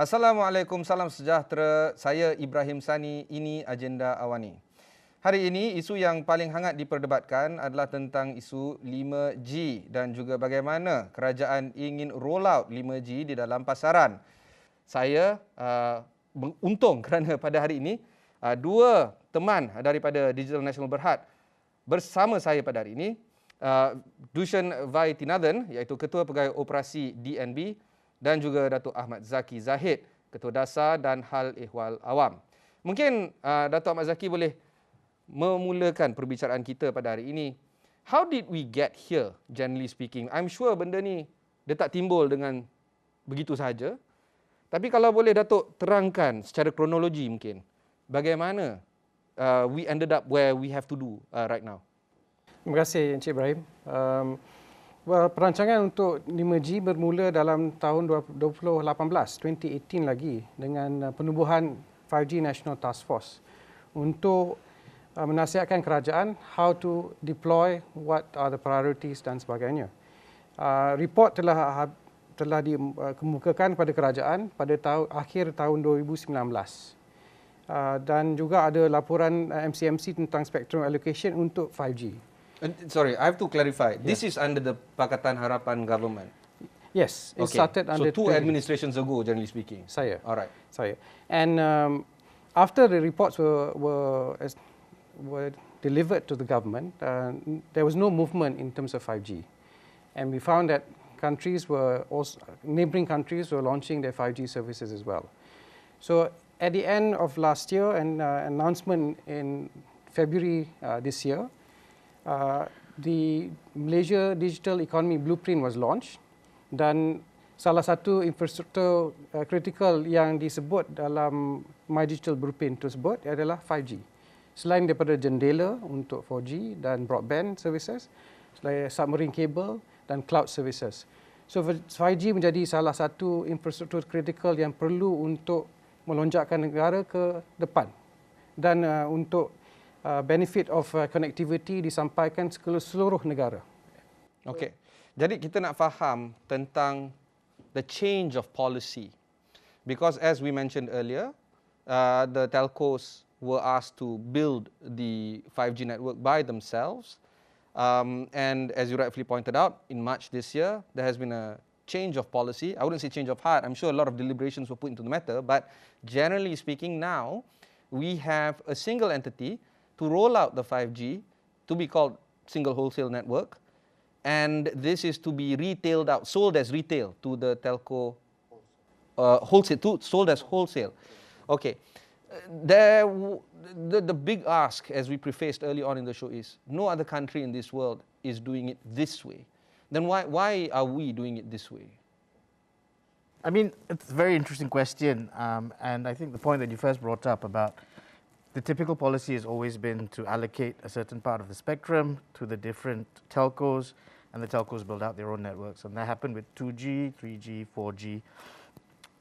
Assalamualaikum, salam sejahtera. Saya Ibrahim Sani, ini agenda AWANI. Hari ini isu yang paling hangat diperdebatkan adalah tentang isu 5G dan juga bagaimana kerajaan ingin roll out 5G di dalam pasaran. Saya beruntung kerana pada hari ini dua teman daripada Digital Nasional Berhad bersama saya pada hari ini. Dushyan Vaithiyanathan, iaitu Ketua Pegawai Operasi DNB, dan juga Datuk Ahmad Zaki Zahid, Ketua Dasar dan Hal Ehwal Awam. Mungkin Datuk Ahmad Zaki boleh memulakan perbicaraan kita pada hari ini. How did we get here, generally speaking? I'm sure benda ni dia tak timbul dengan begitu sahaja. Tapi kalau boleh Datuk terangkan secara kronologi mungkin, bagaimana we ended up where we have to do right now? Terima kasih Encik Ibrahim. Perancangan untuk 5G bermula dalam tahun 2018 lagi dengan penubuhan 5G National Task Force untuk menasihatkan kerajaan how to deploy, what are the priorities dan sebagainya. Report telah dikemukakan pada kerajaan pada akhir tahun 2019. Dan juga ada laporan MCMC tentang spectrum allocation untuk 5G. Sorry, I have to clarify. Yeah. This is under the Pakatan Harapan government. Yes, it started under. So 2 administrations ago, generally speaking. Saya. All right. Saya. And after the reports were delivered to the government, there was no movement in terms of 5G, and we found that neighboring countries were launching their 5G services as well. So at the end of last year, an announcement in February this year. The Malaysia Digital Economy Blueprint was launched dan salah satu infrastruktur kritikal yang disebut dalam My Digital Blueprint tersebut adalah 5G. Selain daripada jendela untuk 4G dan broadband services, selain submarine cable dan cloud services. So 5G menjadi salah satu infrastruktur kritikal yang perlu untuk melonjakkan negara ke depan dan untuk benefit of connectivity disampaikan ke seluruh negara. Okey. Jadi kita nak faham tentang the change of policy. Because as we mentioned earlier, the telcos were asked to build the 5G network by themselves. And as you rightfully pointed out, in March this year, there has been a change of policy. I wouldn't say change of heart. I'm sure a lot of deliberations were put into the matter. But generally speaking now, we have a single entity to roll out the 5G to be called single wholesale network, and this is to be retailed out, sold as retail to the telco, sold as wholesale. Okay, the big ask, as we prefaced early on in the show, is no other country in this world is doing it this way. Then why are we doing it this way? I mean, it's a very interesting question, and I think the point that you first brought up about the typical policy has always been to allocate a certain part of the spectrum to the different telcos, and the telcos build out their own networks. And that happened with 2G, 3G, 4G.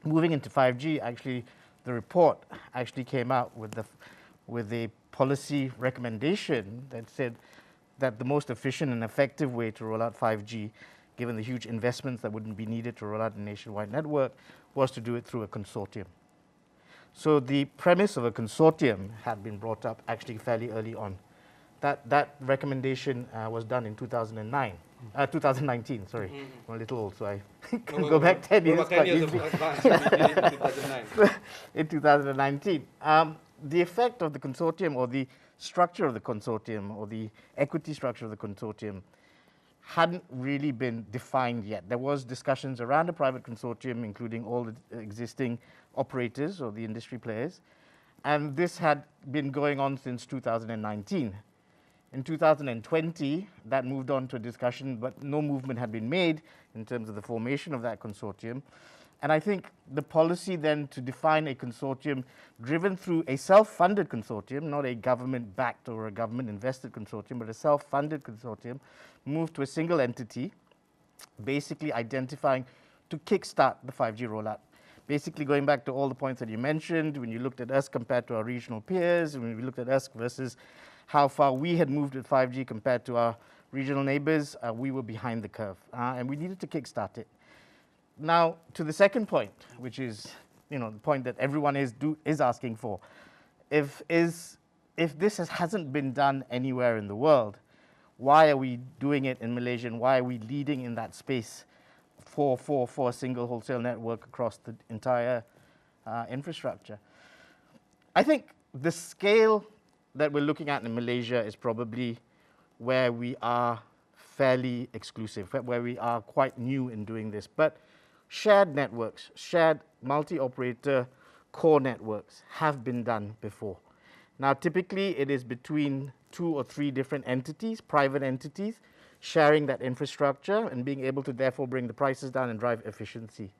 Moving into 5G, actually, the report actually came out with a policy recommendation that said that the most efficient and effective way to roll out 5G, given the huge investments that wouldn't be needed to roll out a nationwide network, was to do it through a consortium. So the premise of a consortium had been brought up actually fairly early on. That recommendation was done in 2019, sorry. I'm a little old, so I can go back 10 years quite easily. In 2019. The effect of the consortium, or the structure of the consortium, or the equity structure of the consortium, hadn't really been defined yet. There was discussions around a private consortium, including all the existing operators or the industry players, and this had been going on since 2019. In 2020, that moved on to a discussion, but no movement had been made in terms of the formation of that consortium. And I think the policy then to define a consortium driven through a self-funded consortium, not a government-backed or a government-invested consortium, but a self-funded consortium, moved to a single entity, basically identifying to kickstart the 5G rollout. Basically going back to all the points that you mentioned, when you looked at us compared to our regional peers, when we looked at us versus how far we had moved with 5G compared to our regional neighbors, we were behind the curve, and we needed to kickstart it. Now, to the second point, which is the point that everyone is asking for. If this hasn't been done anywhere in the world, why are we doing it in Malaysia, and why are we leading in that space for a single wholesale network across the entire infrastructure? I think the scale that we're looking at in Malaysia is probably where we are fairly exclusive, where we are quite new in doing this. But shared networks, shared multi-operator core networks have been done before. Now, typically, it is between 2 or 3 different entities, private entities, sharing that infrastructure and being able to therefore bring the prices down and drive efficiency.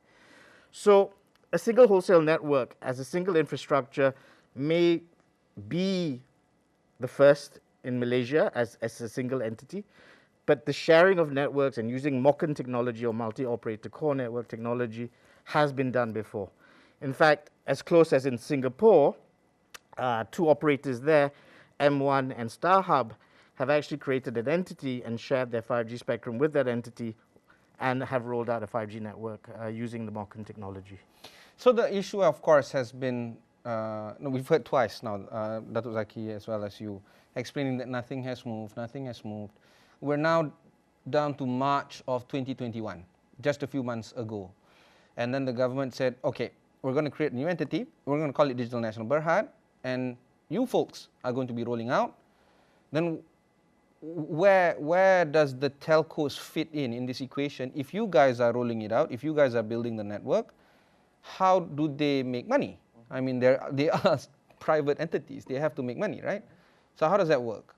So a single wholesale network as a single infrastructure may be the first in Malaysia as a single entity, but the sharing of networks and using MOCN technology or multi-operator core network technology has been done before. In fact, as close as in Singapore, 2 operators there, M1 and StarHub, have actually created an entity and shared their 5G spectrum with that entity and have rolled out a 5G network using the MOCN technology. So the issue, of course, has been, we've heard twice now, Datuk Zaki as well as you, explaining that nothing has moved. We're now down to March of 2021, just a few months ago. And then the government said, okay, we're going to create a new entity, we're going to call it Digital Nasional Berhad, and you folks are going to be rolling out. Then where does the telcos fit in this equation? If you guys are rolling it out, if you guys are building the network, how do they make money? I mean, they are private entities. They have to make money, right? So how does that work?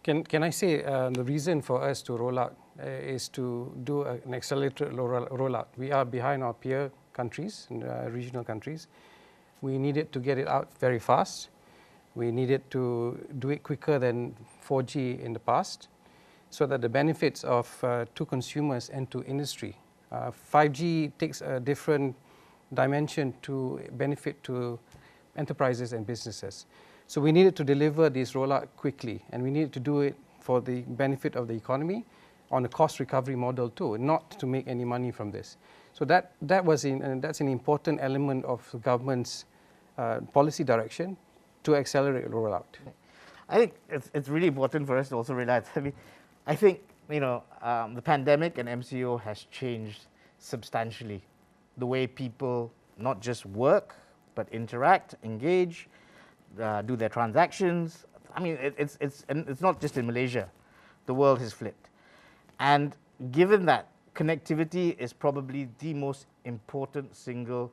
Can I say the reason for us to roll out is to do an accelerated rollout. We are behind our peer countries, regional countries. We needed to get it out very fast. We needed to do it quicker than 4G in the past, so that the benefits of to consumers and to industry. 5G takes a different dimension to benefit to enterprises and businesses. So we needed to deliver this rollout quickly, and we needed to do it for the benefit of the economy on a cost recovery model too, not to make any money from this. So that's an important element of the government's policy direction to accelerate rollout. I think it's really important for us to also realize, I think the pandemic and MCO has changed substantially the way people not just work, but interact, engage, do their transactions. I mean, it's not just in Malaysia. The world has flipped. And given that, connectivity is probably the most important single,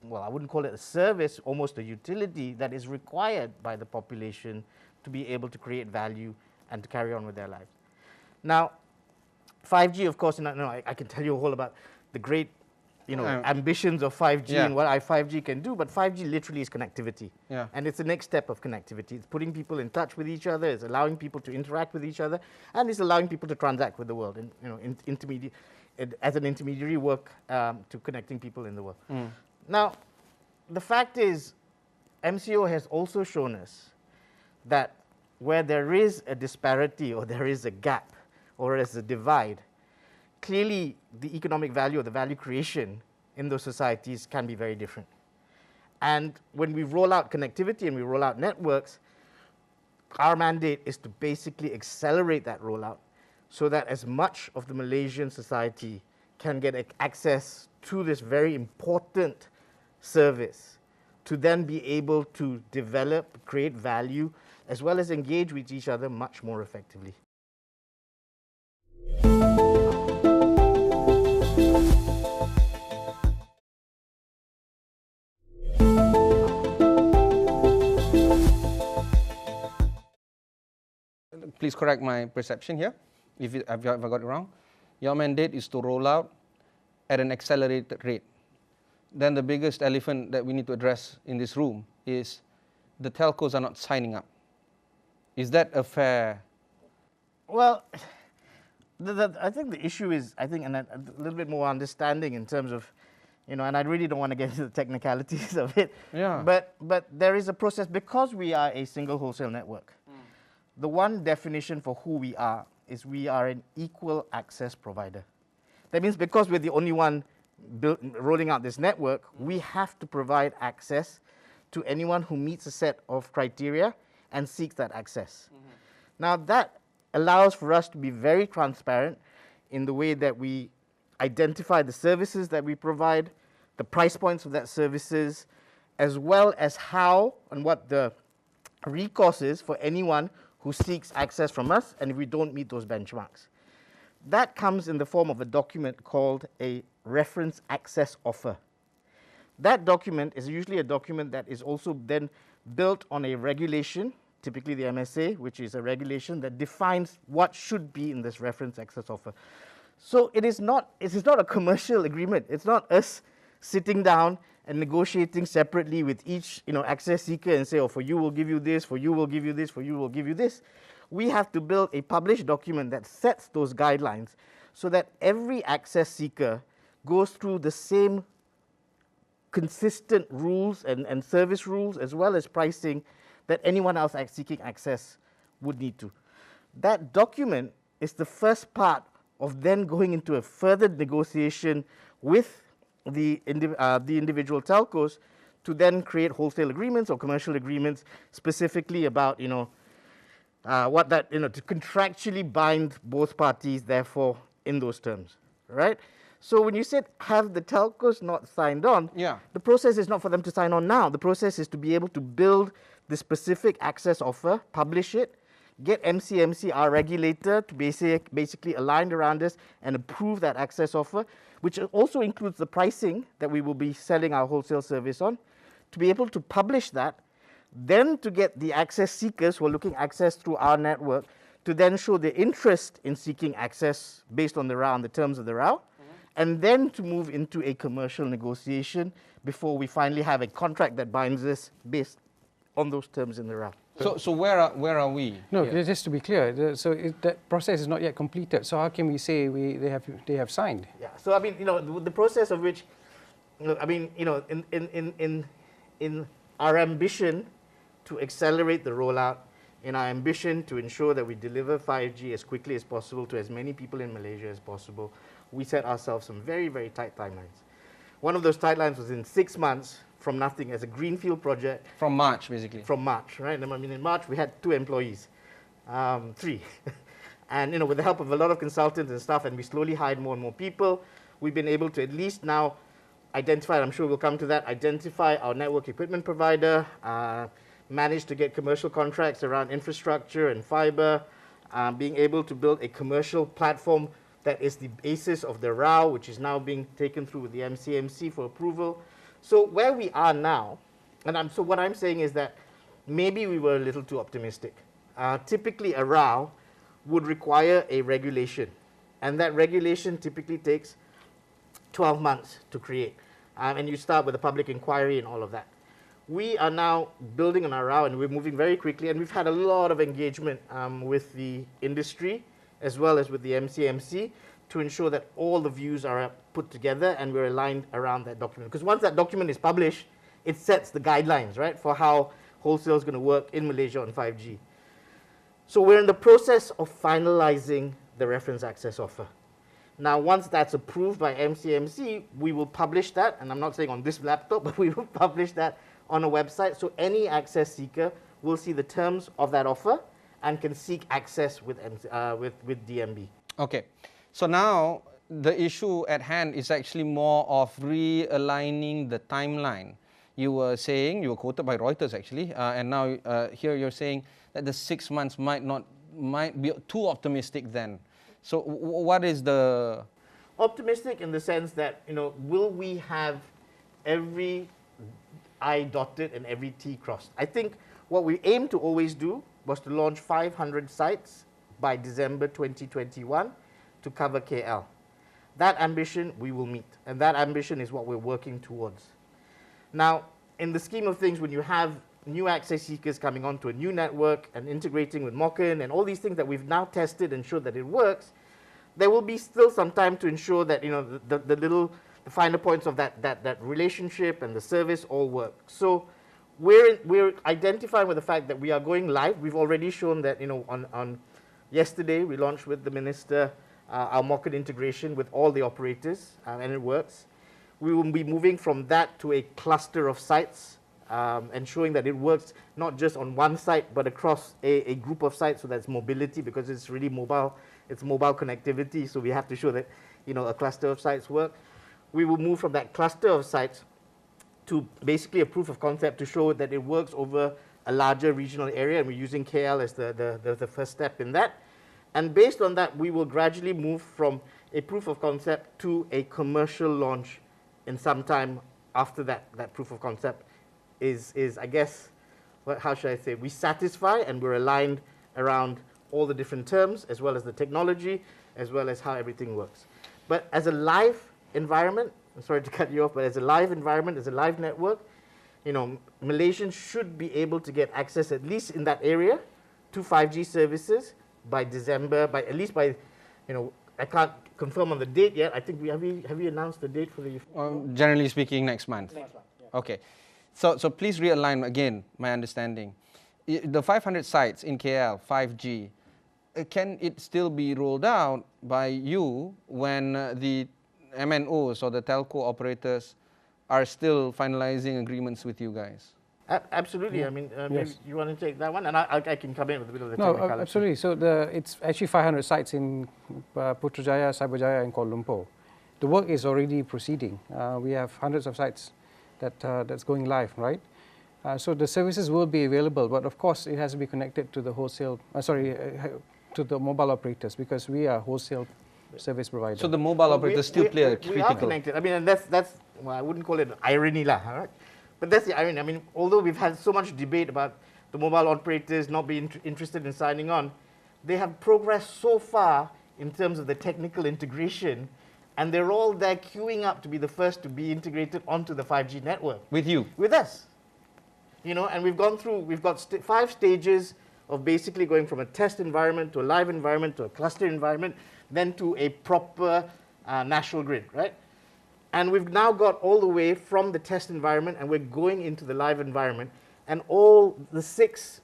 well, I wouldn't call it a service, almost a utility that is required by the population to be able to create value and to carry on with their lives. Now, 5G, of course, I can tell you a whole about the great ambitions of 5G and what 5G can do, but 5G literally is connectivity. Yeah. And it's the next step of connectivity. It's putting people in touch with each other, it's allowing people to interact with each other, and it's allowing people to transact with the world, and as an intermediary work to connecting people in the world. Now, the fact is, MCO has also shown us that where there is a disparity or there is a gap or there is a divide, clearly the economic value or the value creation in those societies can be very different. And when we roll out connectivity and we roll out networks, our mandate is to basically accelerate that rollout so that as much of the Malaysian society can get access to this very important service to then be able to develop, create value, as well as engage with each other much more effectively. Please correct my perception here, if I got it wrong. Your mandate is to roll out at an accelerated rate. Then the biggest elephant that we need to address in this room is the telcos are not signing up. Is that a fair? Well, I think the issue is, and a little bit more understanding in terms of, and I really don't want to get into the technicalities of it. Yeah. But there is a process because we are a single wholesale network. The one definition for who we are is we are an equal access provider. That means because we're the only one rolling out this network, we have to provide access to anyone who meets a set of criteria and seeks that access. Now that allows for us to be very transparent in the way that we identify the services that we provide, the price points of that services, as well as how and what the recourse is for anyone who seeks access from us and if we don't meet those benchmarks. That comes in the form of a document called a reference access offer. That document is usually a document that is also then built on a regulation, typically the MSA, which is a regulation that defines what should be in this reference access offer. So it is not a commercial agreement. It's not us sitting down and negotiating separately with each access seeker and say, oh, for you we'll give you this, for you we'll give you this, for you we'll give you this. We have to build a published document that sets those guidelines so that every access seeker goes through the same consistent rules and service rules as well as pricing that anyone else seeking access would need to. That document is the first part of then going into a further negotiation with the individual telcos to then create wholesale agreements or commercial agreements specifically about what that to contractually bind both parties therefore in those terms, right? So when you said have the telcos not signed on, the process is not for them to sign on now. The process is to be able to build the specific access offer, publish it, get MCMC, our regulator, to basically aligned around us and approve that access offer, which also includes the pricing that we will be selling our wholesale service on, to be able to publish that, then to get the access seekers who are looking access through our network to then show their interest in seeking access based on the RAW and the terms of the RAW, and then to move into a commercial negotiation before we finally have a contract that binds us based on those terms in the RAW. So where are we? No, just to be clear, that process is not yet completed. So how can we say they have signed? Yeah. So I mean, the process of which, in our ambition to accelerate the rollout, in our ambition to ensure that we deliver 5G as quickly as possible to as many people in Malaysia as possible, we set ourselves some very, very tight timelines. One of those timelines was in 6 months from nothing as a greenfield project. From March, basically. From March, right? I mean, in March, we had 2 employees, 3. And, with the help of a lot of consultants and stuff, and we slowly hired more and more people, we've been able to at least now identify, and I'm sure we'll come to that, identify our network equipment provider, manage to get commercial contracts around infrastructure and fiber, being able to build a commercial platform that is the basis of the RAW, which is now being taken through with the MCMC for approval. So where we are now, so what I'm saying is that maybe we were a little too optimistic. Typically a RAW would require a regulation, and that regulation typically takes 12 months to create. And you start with a public inquiry and all of that. We are now building on our RAW, and we're moving very quickly, and we've had a lot of engagement with the industry as well as with the MCMC to ensure that all the views are put together and we're aligned around that document. Because once that document is published, it sets the guidelines, right, for how wholesale is going to work in Malaysia on 5G. So we're in the process of finalizing the reference access offer. Now, once that's approved by MCMC, we will publish that, and I'm not saying on this laptop, but we will publish that on a website, so any access seeker will see the terms of that offer and can seek access with DNB. Okay. So now the issue at hand is actually more of realigning the timeline. You were quoted by Reuters actually, and now here you're saying that the 6 months might be too optimistic then. So what is the... Optimistic in the sense that, will we have every I dotted and every T crossed? I think what we aim to always do was to launch 500 sites by December 2021 to cover KL. That ambition we will meet, and that ambition is what we're working towards. Now, in the scheme of things, when you have new access seekers coming onto a new network and integrating with Mokin and all these things that we've now tested and showed that it works, there will be still some time to ensure that the finer points of that relationship and the service all work. So we're identifying with the fact that we are going live. We've already shown that on yesterday we launched with the minister our Mokin integration with all the operators, and it works. We will be moving from that to a cluster of sites, ensuring that it works not just on one site, but across a group of sites, so that's mobility, because it's really mobile, it's mobile connectivity, so we have to show that, you know, a cluster of sites work. We will move from that cluster of sites to basically a proof of concept to show that it works over a larger regional area, and we're using KL as the first step in that. And based on that, we will gradually move from a proof of concept to a commercial launch in some time after that proof of concept is I guess, how should I say, we satisfy and we're aligned around all the different terms, as well as the technology, as well as how everything works. But as a live environment, I'm sorry to cut you off, but as a live environment, as a live network, you know, Malaysians should be able to get access, at least in that area, to 5G services by December, at least by, you know, I can't confirm on the date yet. I think have we announced the date for the... Generally speaking, next month. Next month, yeah. Okay. So please realign again my understanding. The 500 sites in KL, 5G, can it still be rolled out by you when the MNOs or the telco operators are still finalizing agreements with you guys? Absolutely. Yeah. I mean, Yes. maybe you want to take that one, and I can come in with a bit of the technicality. No, absolutely. So it's actually 500 sites in Putrajaya, Cyberjaya, and Kuala Lumpur. The work is already proceeding. We have hundreds of sites that's going live, right? So the services will be available, but of course it has to be connected to the wholesale. To the mobile operators, because we are wholesale service provider. So the mobile operators still play a critical... We are connected. I mean, and that's well, I wouldn't call it irony lah, right? But that's the irony. I mean, although we've had so much debate about the mobile operators not being interested in signing on, they have progressed so far in terms of the technical integration, and they're all there queuing up to be the first to be integrated onto the 5G network. With you? With us. You know, and we've got 5 stages of basically going from a test environment to a live environment to a cluster environment, then to a proper national grid, right? And we've now got all the way from the test environment, and we're going into the live environment, and all the 6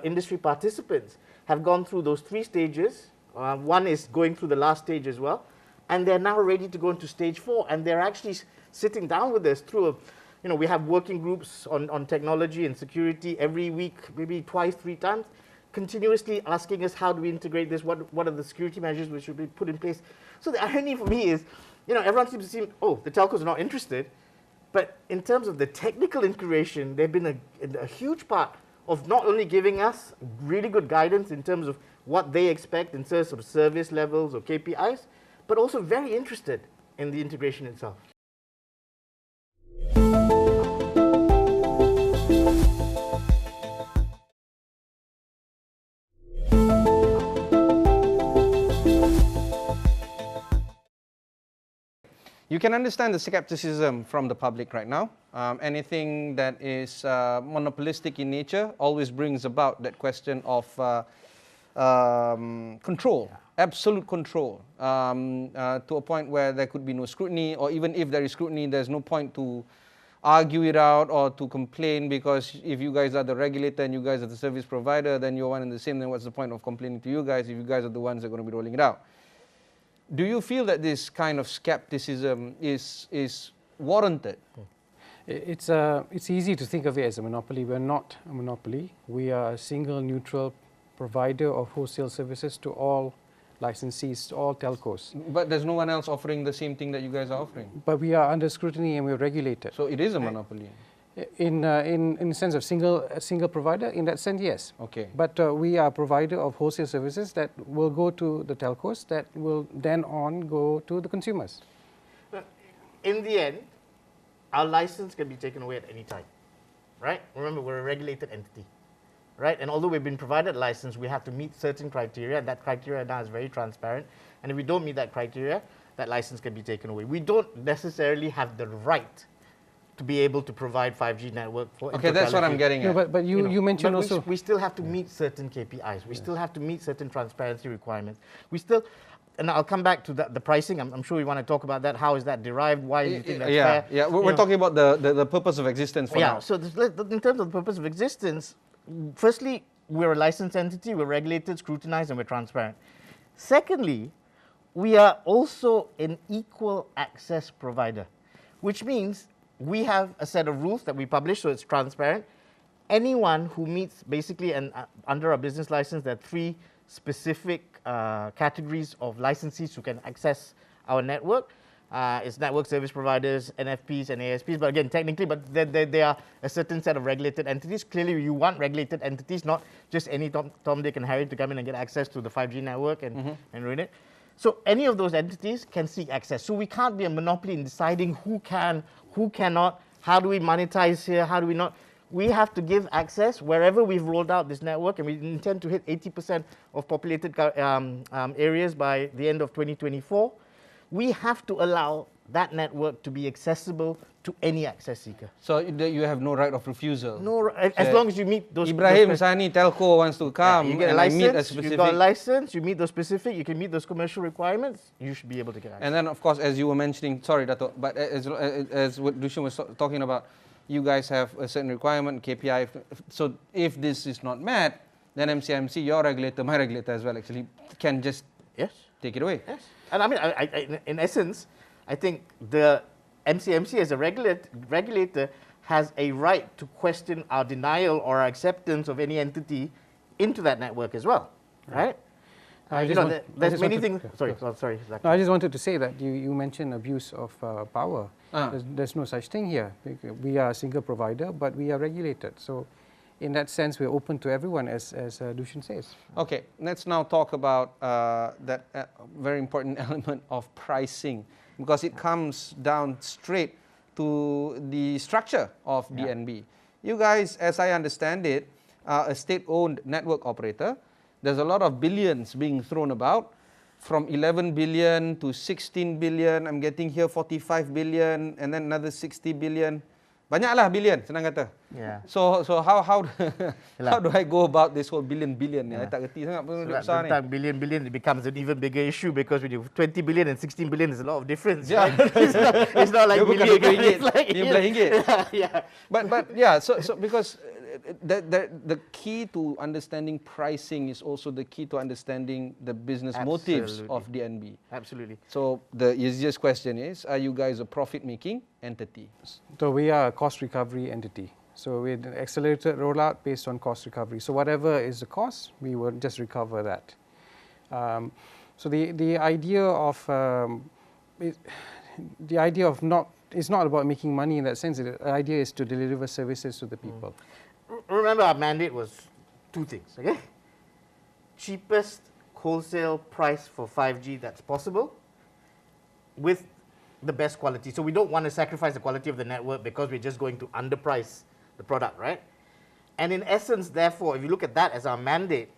industry participants have gone through those 3 stages. One is going through the last stage as well, and they're now ready to go into stage 4, and they're actually sitting down with us through you know, we have working groups on technology and security every week, maybe twice, 3 times, continuously asking us how do we integrate this, what are the security measures which should be put in place. So the irony for me is, you know, everyone seems to see, oh, the telcos are not interested, but in terms of the technical integration, they've been a huge part of not only giving us really good guidance in terms of what they expect in terms of service levels or KPIs, but also very interested in the integration itself. You can understand the skepticism from the public right now. Anything that is monopolistic in nature always brings about that question of control, absolute control, to a point where there could be no scrutiny, or even if there is scrutiny, there's no point to argue it out or to complain, because if you guys are the regulator and you guys are the service provider, then you're one and the same, then what's the point of complaining to you guys if you guys are the ones that are going to be rolling it out? Do you feel that this kind of skepticism is warranted? It's easy to think of it as a monopoly. We're not a monopoly. We are a single neutral provider of wholesale services to all licensees, to all telcos. But there's no one else offering the same thing that you guys are offering. But we are under scrutiny and we're regulated. So it is a monopoly. In the sense of a single provider, in that sense, yes. Okay. But we are a provider of wholesale services that will go to the telcos, that will then go to the consumers. In the end, our license can be taken away at any time, right? Remember, we're a regulated entity, right? And although we've been provided a license, we have to meet certain criteria, and that criteria now is very transparent. And if we don't meet that criteria, that license can be taken away. We don't necessarily have the right to be able to provide 5G network for Okay, that's what I'm getting at. No, but you mentioned but also... we still have to meet certain KPIs. We still have to meet certain transparency requirements. We still, and I'll come back to the pricing. I'm sure we want to talk about that. How is that derived? Why do you think that's fair? Yeah, we're talking about the purpose of existence for now. So in terms of the purpose of existence, firstly, we're a licensed entity, we're regulated, scrutinized, and we're transparent. Secondly, we are also an equal access provider. which means we have a set of rules that we publish, so it's transparent. Anyone who meets basically, and under our business license, there are 3 specific categories of licensees who can access our network. It's network service providers, NFPs, and ASPs. But again, technically, but they are a certain set of regulated entities. Clearly, you want regulated entities, not just any Tom, Dick, and Harry to come in and get access to the 5G network and ruin it. So any of those entities can seek access. So we can't be a monopoly in deciding who can, who cannot, how do we monetize here, how do we not. We have to give access wherever we've rolled out this network, and we intend to hit 80% of populated areas by the end of 2024. We have to allow that network to be accessible to any access seeker. So you have no right of refusal? No, as long as you meet those... Ibrahim Sani telco wants to come, you get and a license, I meet a specific... you got a license, you meet those specific, you can meet those commercial requirements, you should be able to get access. And then, of course, as you were mentioning, sorry, Datuk, but as what Dushyan was talking about, you guys have a certain requirement, KPI. So if this is not met, then MCMC, your regulator, my regulator as well, actually can just take it away. Yes. And I mean, in essence, I think the MCMC as a regulator has a right to question our denial or our acceptance of any entity into that network as well, right? There's many things. Sorry, Zaki. No, I just wanted to say that you mentioned abuse of power. There's no such thing here. We are a single provider, but we are regulated. So in that sense, we're open to everyone, as Dushyan says. Okay, let's now talk about that very important element of pricing, because it comes down straight to the structure of DNB. You guys, as I understand it, are a state-owned network operator. There's a lot of billions being thrown about, from 11 billion to 16 billion. I'm getting here 45 billion, and then another 60 billion. Banyaklah billion, senang kata. So how do I go about this whole billion ni? I tak kerti sangat pun besar ni. Billion, it becomes an even bigger issue, because when you 20 billion and 16 billion, there's a lot of difference. Yeah. Right? it's not like billion. It's like yeah. But yeah, so because the key to understanding pricing is also the key to understanding the business motives of DNB. Absolutely. So the easiest question is, are you guys a profit-making entity? So we are a cost recovery entity. So we accelerated rollout based on cost recovery. So whatever is the cost, we will just recover that. So the idea of it's not about making money in that sense. The idea is to deliver services to the people. Remember, our mandate was 2 things, okay? Cheapest wholesale price for 5G that's possible, with the best quality. So we don't want to sacrifice the quality of the network because we're just going to underprice the product, right? And in essence, therefore, if you look at that as our mandate,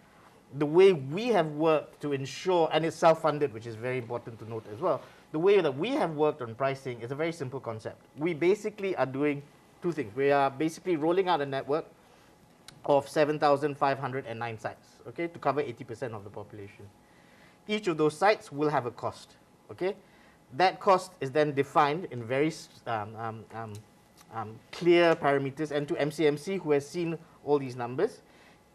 the way we have worked to ensure, and it's self-funded, which is very important to note as well, the way that we have worked on pricing is a very simple concept. We basically are doing 2 things. We are basically rolling out a network of 7,509 sites, okay, to cover 80% of the population. Each of those sites will have a cost, okay? That cost is then defined in very clear parameters, and to MCMC, who has seen all these numbers,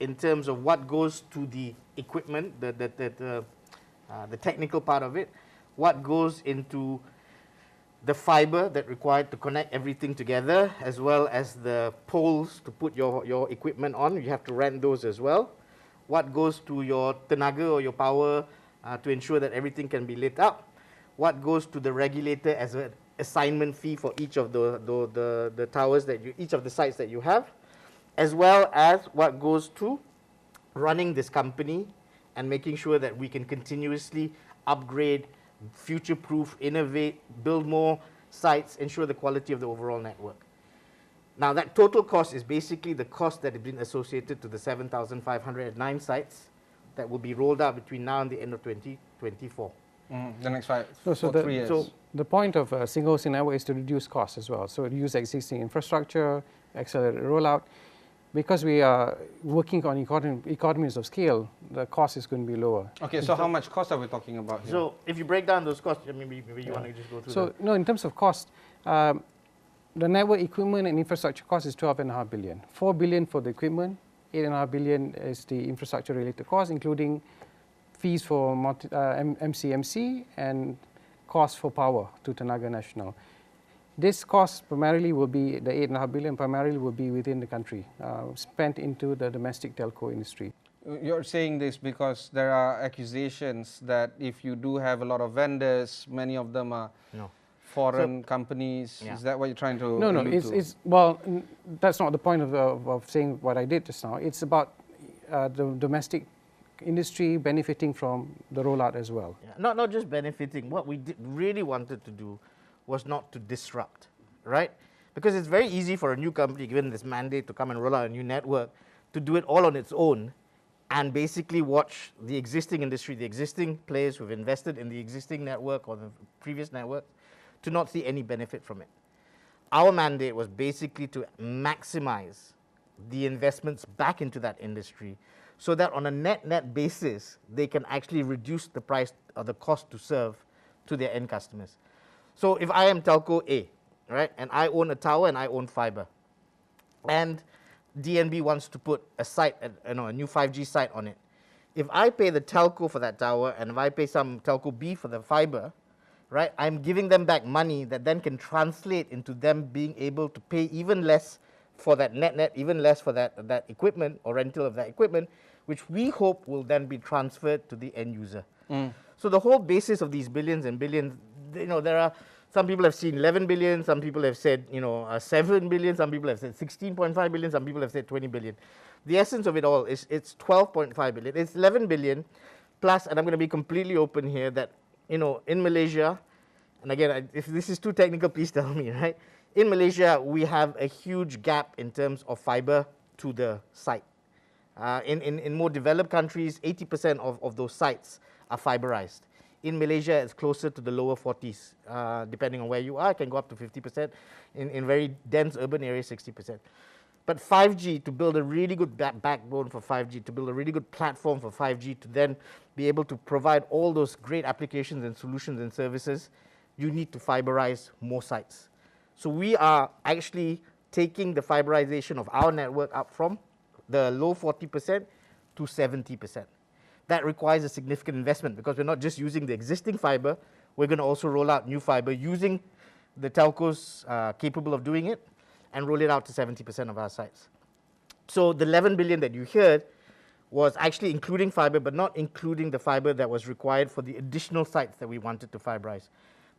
in terms of what goes to the equipment, the technical part of it, what goes into the fiber that required to connect everything together, as well as the poles to put your equipment on. You have to rent those as well. What goes to your tenaga or your power to ensure that everything can be lit up. What goes to the regulator as an assignment fee for each of the towers that each of the sites that you have, as well as what goes to running this company and making sure that we can continuously upgrade, future-proof, innovate, build more sites, ensure the quality of the overall network. Now, that total cost is basically the cost that has been associated to the 7,509 sites that will be rolled out between now and the end of 2024. The next 3 years. So the point of a single SIM network is to reduce costs as well. So reduce existing infrastructure, accelerate rollout. Because we are working on economies of scale, the cost is going to be lower. Okay, so how much cost are we talking about here? So if you break down those costs, maybe you want to just go through that. No, in terms of cost, the network equipment and infrastructure cost is 12.5 billion. 4 billion for the equipment, 8.5 billion is the infrastructure related cost, including fees for MCMC and cost for power to Tenaga Nasional. This cost primarily will be, the 8.5 billion primarily will be within the country, spent into the domestic telco industry. You're saying this because there are accusations that if you do have a lot of vendors, many of them are foreign companies. Yeah. Is that what you're trying to No, allude to? well, that's not the point of saying what I did just now. It's about the domestic industry benefiting from the rollout as well. Yeah. Not just benefiting. What we really wanted to do was not to disrupt, right? Because it's very easy for a new company, given this mandate to come and roll out a new network, to do it all on its own and basically watch the existing industry, the existing players who've invested in the existing network or the previous network, to not see any benefit from it. Our mandate was basically to maximize the investments back into that industry so that on a net basis, they can actually reduce the price or the cost to serve to their end customers. So if I am telco A, right, and I own a tower and I own fiber, and DNB wants to put a site, a new 5G site on it. If I pay the telco for that tower and if I pay some telco B for the fiber, right, I'm giving them back money that then can translate into them being able to pay even less for that net, even less for that equipment or rental of that equipment, which we hope will then be transferred to the end user. So the whole basis of these billions and billions, there are, some people have seen 11 billion, some people have said, 7 billion, some people have said 16.5 billion, some people have said 20 billion. The essence of it all is it's 12.5 billion. It's 11 billion plus, and I'm going to be completely open here, that, in Malaysia, and again, if this is too technical, please tell me, right? In Malaysia, we have a huge gap in terms of fiber to the site. In more developed countries, 80% of those sites are fiberized. In Malaysia, it's closer to the lower 40s. Depending on where you are, it can go up to 50%. In very dense urban areas, 60%. But 5G, to build a really good backbone for 5G, to build a really good platform for 5G, to then be able to provide all those great applications and solutions and services, you need to fiberize more sites. So we are actually taking the fiberization of our network up from the low 40% to 70%. That requires a significant investment because we're not just using the existing fiber, we're going to also roll out new fiber using the telcos capable of doing it and roll it out to 70% of our sites. So the 11 billion that you heard was actually including fiber, but not including the fiber that was required for the additional sites that we wanted to fiberize.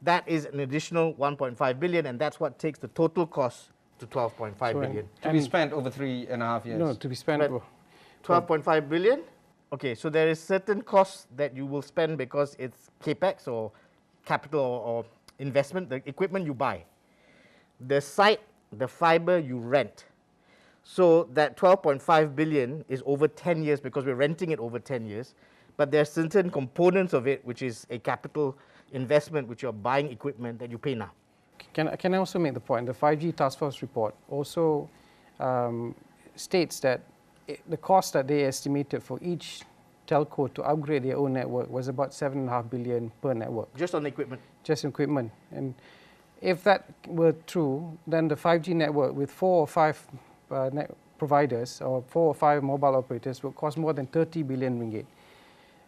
That is an additional 1.5 billion, and that's what takes the total cost to 12.5 billion. To be spent over 3.5 years. No, to be spent over 12.5 billion. Okay, so there is certain costs that you will spend because it's capex or capital or investment, the equipment you buy. The site, the fiber you rent. So that 12.5 billion is over 10 years because we're renting it over 10 years. But there are certain components of it which is a capital investment which you're buying equipment that you pay now. Can I also make the point? The 5G Task Force report also states that the cost that they estimated for each telco to upgrade their own network was about 7.5 billion per network. Just on equipment? Just equipment. And if that were true, then the 5G network with 4 or 5 providers or 4 or 5 mobile operators will cost more than 30 billion ringgit.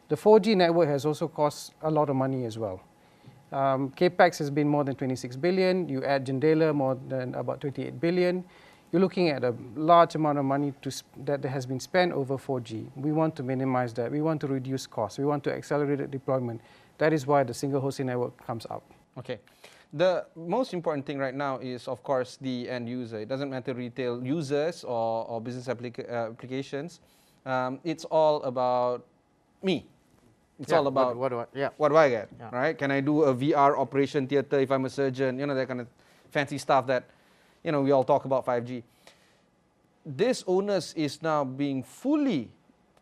The 4G network has also cost a lot of money as well. Capex has been more than 26 billion. You add Jendela, more than about 28 billion. You're looking at a large amount of money that has been spent over 4G. We want to minimize that. We want to reduce costs. We want to accelerate the deployment. That is why the single hosting network comes up. Okay. The most important thing right now is, of course, the end user. It doesn't matter retail users or business applications. It's all about me. It's all about what do I get, right? Can I do a VR operation theater if I'm a surgeon? That kind of fancy stuff that, we all talk about 5G. This onus is now being fully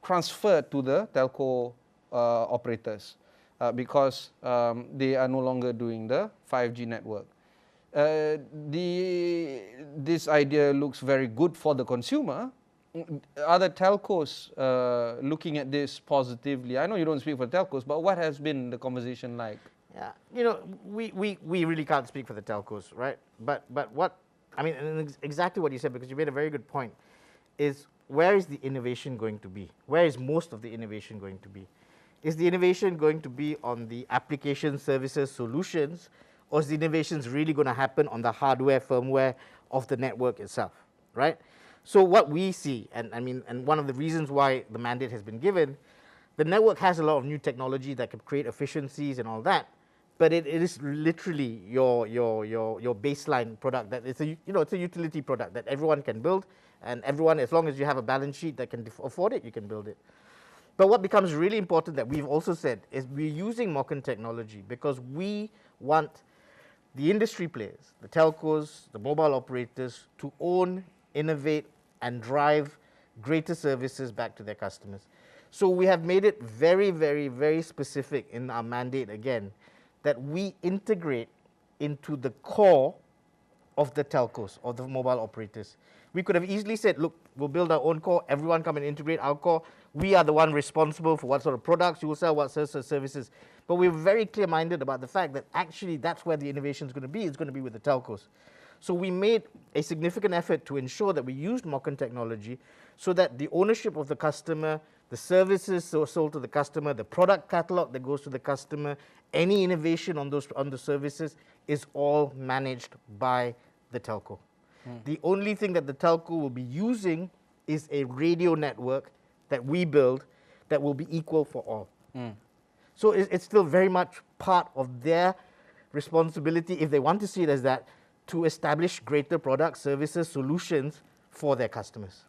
transferred to the telco operators because they are no longer doing the 5G network. This idea looks very good for the consumer. Are the telcos looking at this positively? I know you don't speak for telcos, but what has been the conversation like? Yeah, we really can't speak for the telcos, right? But what, exactly what you said, because you made a very good point, is where is the innovation going to be? Where is most of the innovation going to be? Is the innovation going to be on the application services solutions, or is the innovations really going to happen on the hardware, firmware of the network itself, right? So what we see, and one of the reasons why the mandate has been given, the network has a lot of new technology that can create efficiencies and all that, but it is literally your baseline product. That it's a it's a utility product that everyone can build, and everyone, as long as you have a balance sheet that can afford it, you can build it. But what becomes really important that we've also said is we're using modern technology because we want the industry players, the telcos, the mobile operators to own, innovate, and drive greater services back to their customers. So we have made it very, very, very specific in our mandate again that we integrate into the core of the telcos or the mobile operators. We could have easily said, look, we'll build our own core, everyone come and integrate our core. We are the one responsible for what sort of products you will sell, what sorts of services. But we're very clear-minded about the fact that actually that's where the innovation is going to be. It's going to be with the telcos. So we made a significant effort to ensure that we used modern technology so that the ownership of the customer, the services sold to the customer, the product catalog that goes to the customer, any innovation on the services is all managed by the telco. The only thing that the telco will be using is a radio network that we build that will be equal for all. So it's still very much part of their responsibility, if they want to see it as that, to establish greater products, services, solutions for their customers.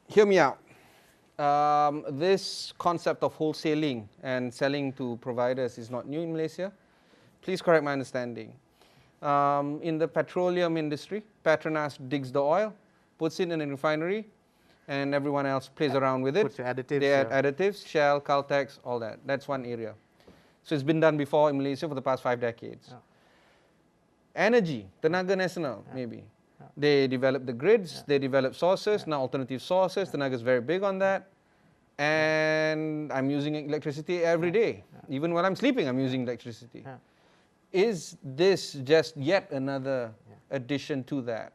Hear me out. This concept of wholesaling and selling to providers is not new in Malaysia. Please correct my understanding. In the petroleum industry, Petronas digs the oil, puts it in a refinery, and everyone else plays around with it. Puts additives. They add additives, Shell, Caltex, all that. That's one area. So it's been done before in Malaysia for the past 5 decades. Energy, Tenaga Nasional, maybe. They develop the grids, they develop sources, now alternative sources. Tenaga is very big on that. And I'm using electricity every day. Even when I'm sleeping, I'm using electricity. Is this just yet another addition to that?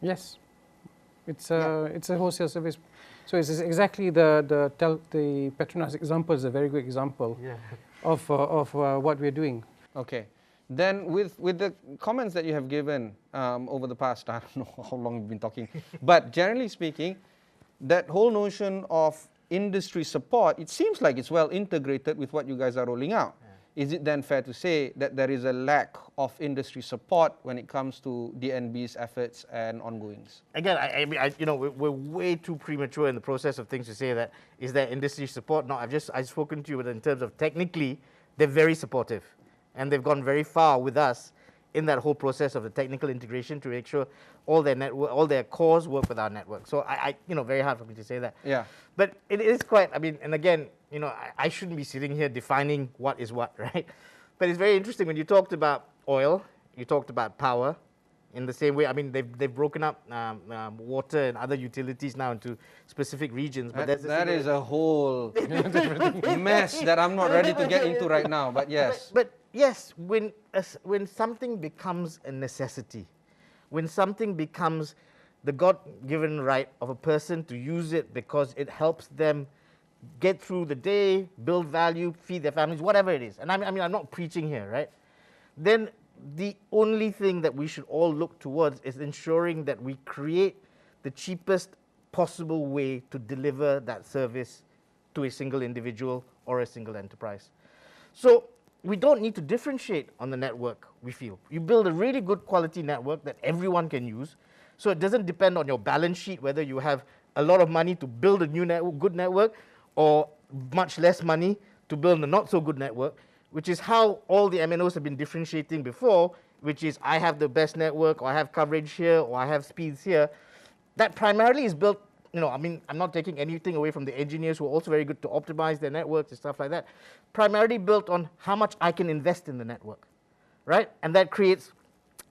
Yes, it's a wholesale service. So it's exactly the Petronas example is a very good example of what we're doing. Okay. Then with the comments that you have given over the past, I don't know how long we've been talking, but generally speaking, that whole notion of industry support, it seems like it's well integrated with what you guys are rolling out. Is it then fair to say that there is a lack of industry support when it comes to DNB's efforts and ongoings? Again, we're way too premature in the process of things to say that is there industry support. No, I've spoken to you in terms of technically, they're very supportive, and they've gone very far with us in that whole process of the technical integration to make sure all their network, all their cores work with our network. So very hard for me to say that. Yeah. But it is quite. And again, I shouldn't be sitting here defining what is what, right? But it's very interesting when you talked about oil, you talked about power. In the same way, they've broken up water and other utilities now into specific regions. But that is a whole mess that I'm not ready to get into right now. But yes. But yes, when something becomes a necessity, when something becomes the God-given right of a person to use it because it helps them get through the day, build value, feed their families, whatever it is. And I'm not preaching here, right? Then the only thing that we should all look towards is ensuring that we create the cheapest possible way to deliver that service to a single individual or a single enterprise. So we don't need to differentiate on the network, we feel. You build a really good quality network that everyone can use, so it doesn't depend on your balance sheet whether you have a lot of money to build a new network, good network, or much less money to build a not so good network, which is how all the MNOs have been differentiating before, which is I have the best network, or I have coverage here, or I have speeds here. That primarily is built, I'm not taking anything away from the engineers who are also very good to optimize their networks and stuff like that. Primarily built on how much I can invest in the network, right? And that creates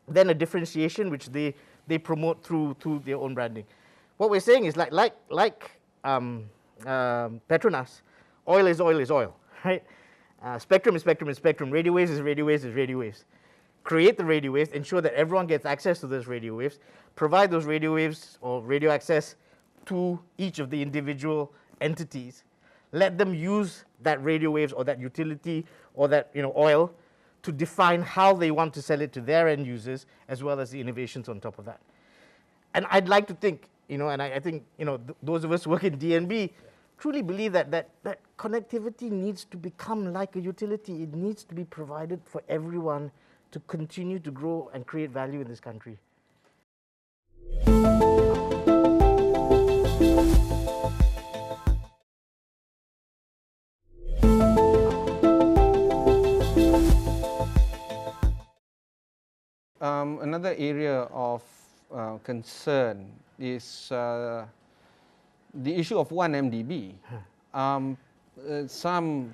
then a differentiation which they promote through their own branding. What we're saying is like Petronas, oil is oil, right? Spectrum is spectrum is spectrum. Radio waves is radio waves is radio waves. Create the radio waves, ensure that everyone gets access to those radio waves, provide those radio waves or radio access to each of the individual entities. let them use that radio waves or that utility or that oil to define how they want to sell it to their end users, as well as the innovations on top of that. And I'd like to think, and I think those of us who work in DNB truly believe that connectivity needs to become like a utility. It needs to be provided for everyone to continue to grow and create value in this country. Another area of concern is the issue of 1MDB. Some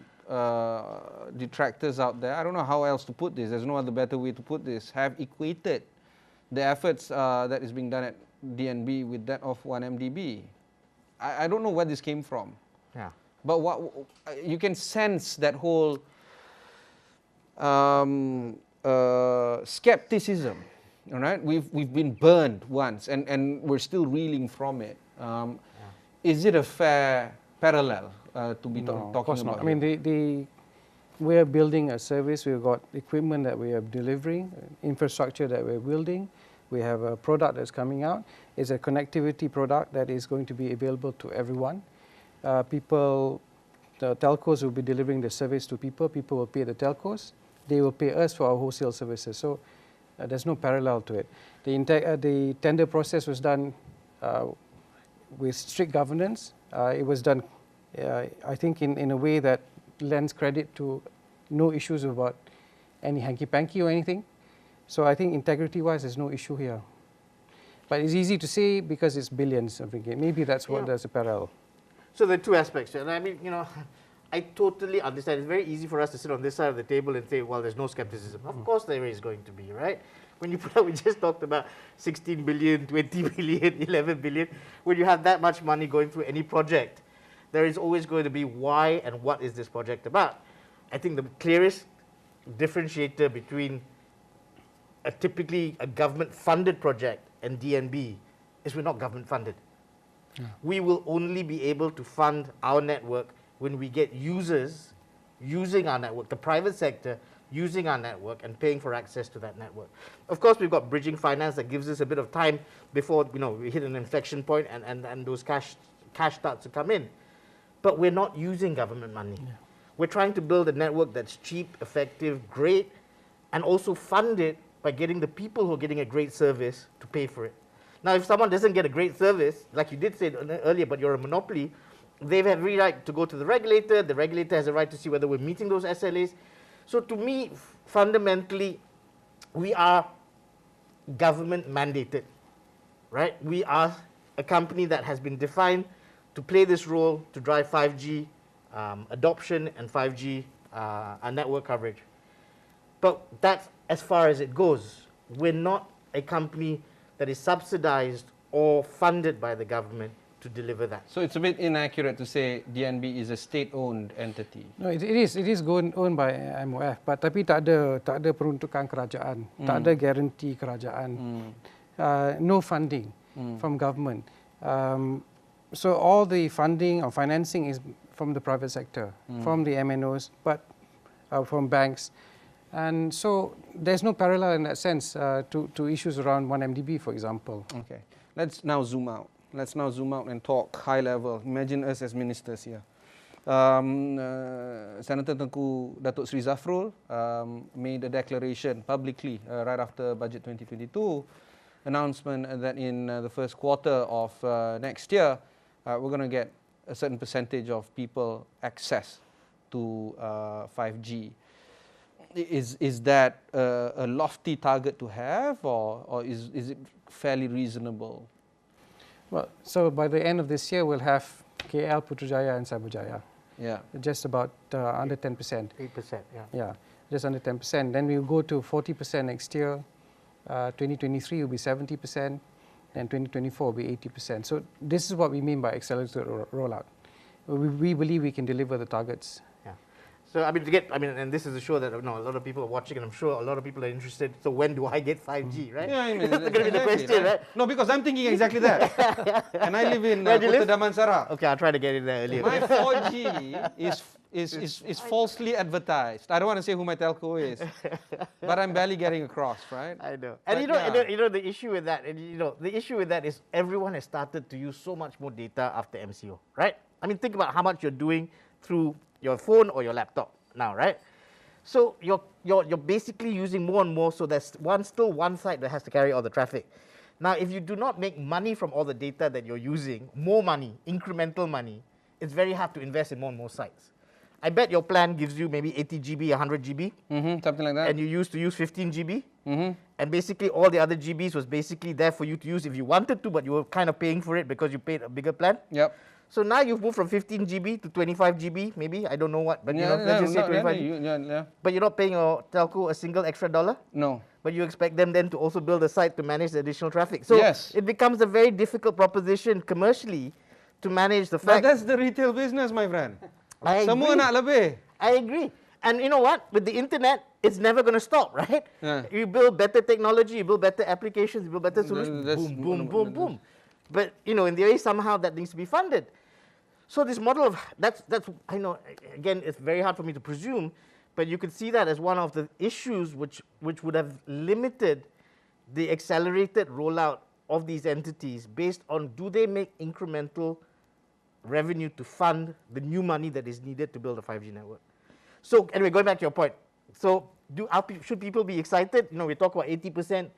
detractors out there, I don't know how else to put this, there's no other better way to put this, have equated the efforts that is being done at DNB with that of 1MDB. I don't know where this came from. Yeah. But what you can sense that whole skepticism. All right, we've been burned once, and we're still reeling from it. Is it a fair parallel to be talking of course about? Not. I mean, we're building a service. We've got equipment that we are delivering, infrastructure that we're building. We have a product that's coming out. It's a connectivity product that is going to be available to everyone. The telcos will be delivering the service to people. People will pay the telcos. They will pay us for our wholesale services. So there's no parallel to it. The tender process was done with strict governance. It was done, I think, in a way that lends credit to no issues about any hanky-panky or anything. So I think integrity-wise, there's no issue here. But it's easy to say because it's billions of ringgit. Maybe that's what there's a parallel. So there are two aspects. And I mean, I totally understand. It's very easy for us to sit on this side of the table and say, well, there's no skepticism. Of course there is going to be, right? When you put out, we just talked about 16 billion, 20 billion, 11 billion. When you have that much money going through any project, there is always going to be why and what is this project about. I think the clearest differentiator between typically a government-funded project and DNB is we're not government-funded. Yeah. We will only be able to fund our network when we get users using our network, the private sector using our network and paying for access to that network. Of course, we've got bridging finance that gives us a bit of time before we hit an inflection point and those cash starts to come in. But we're not using government money. Yeah. We're trying to build a network that's cheap, effective, great, and also fund it by getting the people who are getting a great service to pay for it. Now, if someone doesn't get a great service, like you did say earlier, but you're a monopoly, they have every right to go to the regulator. The regulator has a right to see whether we're meeting those SLAs. So to me, fundamentally, we are government mandated, right? We are a company that has been defined to play this role to drive 5G adoption and 5G network coverage. But that's as far as it goes. We're not a company that is subsidized or funded by the government to deliver that. So it's a bit inaccurate to say DNB is a state-owned entity. No, it is owned by MOF, but tapi tak ada peruntukan kerajaan, tak ada guarantee kerajaan, no funding from government. So all the funding or financing is from the private sector, from the MNOs, but from banks. And so there's no parallel in that sense to issues around 1MDB, for example. Okay, let's now zoom out. Let's now zoom out and talk high level. Imagine us as ministers here. Senator Tengku Datuk Sri Zafrul made a declaration publicly right after Budget 2022 announcement that in the first quarter of next year, we're going to get a certain percentage of people access to 5G. Is that a lofty target to have, or is it fairly reasonable? Well, so by the end of this year, we'll have KL, Putrajaya and Cyberjaya. Yeah. Just about under 10%. 8%, yeah. Yeah, just under 10%. Then we'll go to 40% next year. 2023 will be 70%. And 2024 will be 80%. So this is what we mean by accelerated rollout. We believe we can deliver the targets. Yeah. So I mean, and this is a show that a lot of people are watching, and I'm sure a lot of people are interested. So when do I get 5G, right? Yeah, I mean, that's going to be the question, right? No, because I'm thinking exactly that. And I live in Kota Damansara. Okay, I'll try to get in there earlier. My 4G is falsely advertised. I don't want to say who my telco is, but I'm barely getting across, right? I know. But And the issue with that, the issue with that is everyone has started to use so much more data after MCO, right? I mean, think about how much you're doing through your phone or your laptop now, right? So you're basically using more and more. So there's still one side that has to carry all the traffic. Now, if you do not make money from all the data that you're using, more money, incremental money, it's very hard to invest in more and more sites. I bet your plan gives you maybe 80 GB, 100 GB. Something like that. And you used to use 15 GB. And basically all the other GBs was basically there for you to use if you wanted to, but you were kind of paying for it because you paid a bigger plan. Yep. So now you've moved from 15 GB to 25 GB, maybe. I don't know what, but let's just say 25 GB. But you're not paying your telco a single extra dollar? No. But you expect them then to also build a site to manage the additional traffic. So yes, it becomes a very difficult proposition commercially to manage the fact. But that's the retail business, my friend. Semua nak lebih. I agree. And you know what? With the internet, it's never going to stop, right? Yeah. You build better technology, you build better applications, you build better solutions, boom. But in the end, somehow that needs to be funded. So this model of, that's I know, again, it's very hard for me to presume, but you could see that as one of the issues which would have limited the accelerated rollout of these entities based on do they make incremental revenue to fund the new money that is needed to build a 5G network. So anyway, going back to your point. So should people be excited? We talk about 80%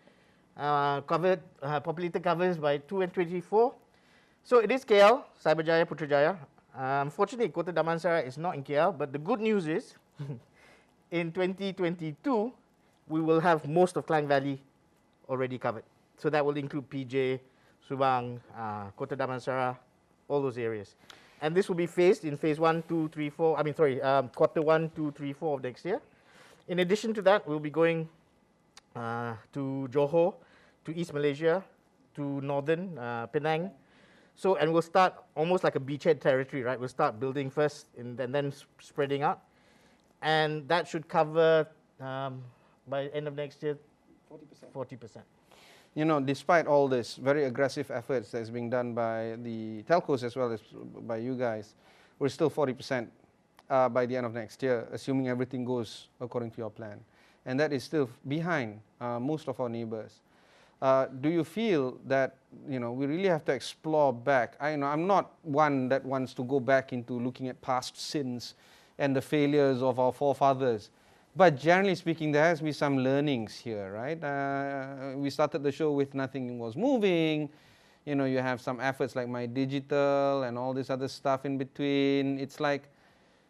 covered, populated covers by 2024. So it is KL, Cyberjaya, Putrajaya. Unfortunately, Kota Damansara is not in KL, but the good news is in 2022, we will have most of Klang Valley already covered. So that will include PJ, Subang, Kota Damansara, all those areas. And this will be phased in phase 1, 2, 3, 4, quarter 1, 2, 3, 4 of next year. In addition to that, we'll be going to Johor, to East Malaysia, to Northern Penang. So, and we'll start almost like a beachhead territory, right? We'll start building first and then spreading out. And that should cover, by end of next year, 40%. Despite all this very aggressive efforts that's being done by the telcos as well as by you guys, we're still 40% by the end of next year, assuming everything goes according to your plan. And that is still behind most of our neighbors. Do you feel that we really have to explore back? I'm not one that wants to go back into looking at past sins and the failures of our forefathers. But generally speaking, there has to be some learnings here, right? We started the show with nothing was moving. You have some efforts like My Digital and all this other stuff in between. It's like,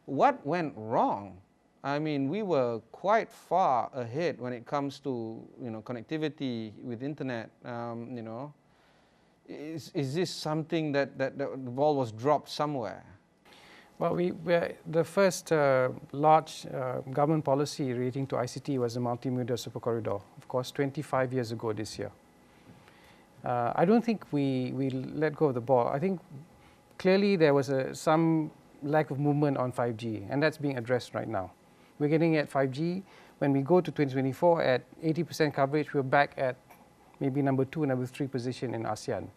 what went wrong? I mean, we were quite far ahead when it comes to connectivity with internet. Is this something that the ball was dropped somewhere? Well, the first large government policy relating to ICT was the multimedia super corridor, of course, 25 years ago this year. I don't think we let go of the ball. I think clearly there was some lack of movement on 5G, and that's being addressed right now. We're getting at 5G. When we go to 2024 at 80% coverage, we're back at maybe number 2, number 3 position in ASEAN.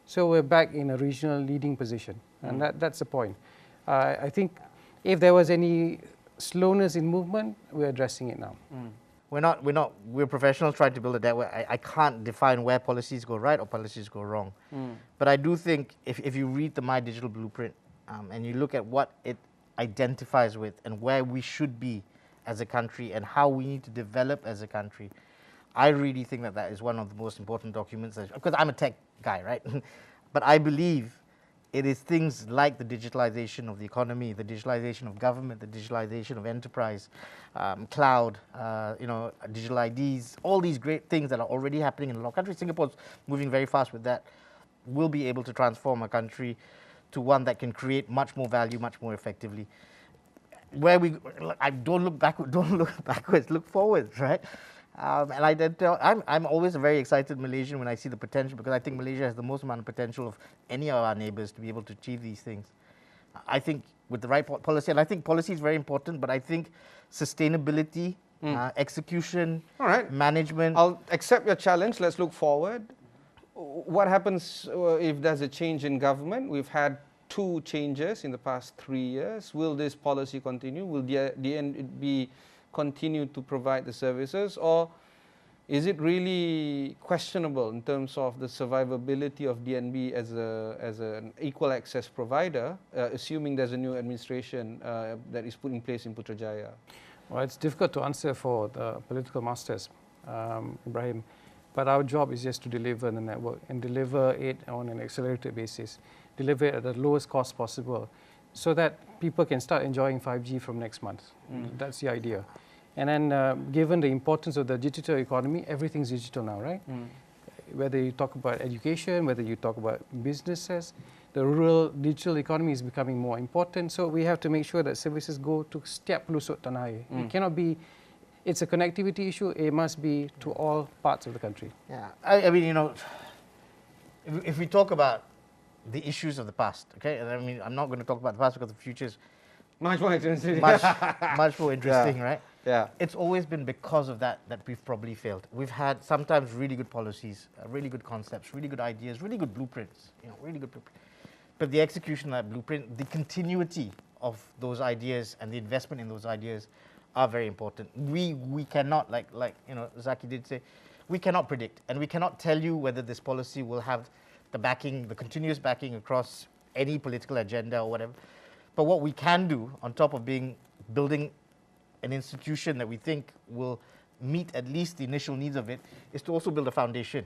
So we're back in a regional leading position, and that's the point. I think if there was any slowness in movement, we're addressing it now. We're professionals trying to build a network. I can't define where policies go right or policies go wrong. But I do think if you read the My Digital Blueprint and you look at what it identifies with and where we should be as a country and how we need to develop as a country, I really think that is one of the most important documents. Because I'm a tech guy, right? But I believe it is things like the digitalization of the economy, the digitalization of government, the digitalization of enterprise, cloud, digital IDs, all these great things that are already happening in a lot of countries. Singapore's moving very fast with that. We'll be able to transform a country to one that can create much more value, much more effectively. Don't look backwards, look forwards, right? And I'm always a very excited Malaysian when I see the potential, because I think Malaysia has the most amount of potential of any of our neighbors to be able to achieve these things. I think with the right policy, and I think policy is very important, but I think sustainability, execution, All right. management. I'll accept your challenge. Let's look forward. What happens if there's a change in government? We've had 2 changes in the past 3 years. Will this policy continue? Will the DNB continue to provide the services, or is it really questionable in terms of the survivability of DNB as an equal access provider, assuming there's a new administration that is put in place in Putrajaya? Well, it's difficult to answer for the political masters, Ibrahim, but our job is just to deliver the network and deliver it on an accelerated basis, deliver it at the lowest cost possible so that people can start enjoying 5G from next month. That's the idea. And then given the importance of the digital economy, everything's digital now, right? Whether you talk about education, whether you talk about businesses, the rural digital economy is becoming more important. So we have to make sure that services go to setiap pelosok tanah air. It cannot be, it's a connectivity issue, it must be to all parts of the country. Yeah, I mean, you know, if we talk about the issues of the past, okay, and I mean, I'm not going to talk about the past because the future is Much more interesting. much more interesting, right? Yeah. It's always been because of that we've probably failed. We've had sometimes really good policies, really good concepts, really good ideas, really good blueprints, you know, really good blueprints. But the execution of that blueprint, the continuity of those ideas and the investment in those ideas are very important. We cannot, like you know, Zaki did say, we cannot predict, and we cannot tell you whether this policy will have the backing, the continuous backing across any political agenda or whatever. But what we can do, on top of building an institution that we think will meet at least the initial needs of it, is to also build a foundation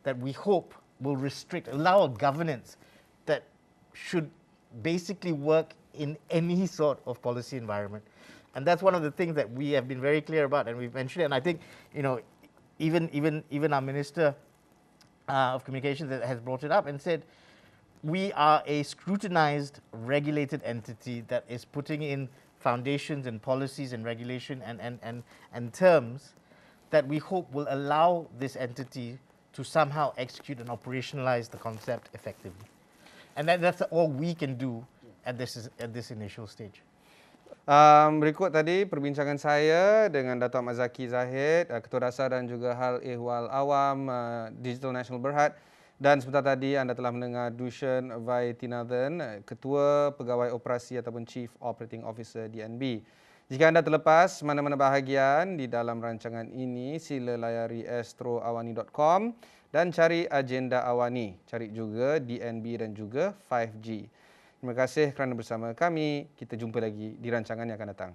that we hope will allow a governance that should basically work in any sort of policy environment. And that's one of the things that we have been very clear about, and we've mentioned it. And I think, you know, even our Minister of Communications has brought it up and said, we are a scrutinized, regulated entity that is putting in foundations and policies and regulation and terms that we hope will allow this entity to somehow execute and operationalize the concept effectively. And that's all we can do at this initial stage. Berikut tadi perbincangan saya dengan Datuk Ahmad Zaki Zahid, Ketua Dasar dan juga Hal Ehwal Awam Digital Nasional Berhad. Dan sebentar tadi anda telah mendengar Dushyan Vaithiyanathan, Ketua Pegawai Operasi ataupun Chief Operating Officer DNB. Jika anda terlepas mana-mana bahagian di dalam rancangan ini, sila layari astroawani.com dan cari agenda Awani. Cari juga DNB dan juga 5G. Terima kasih kerana bersama kami. Kita jumpa lagi di rancangan yang akan datang.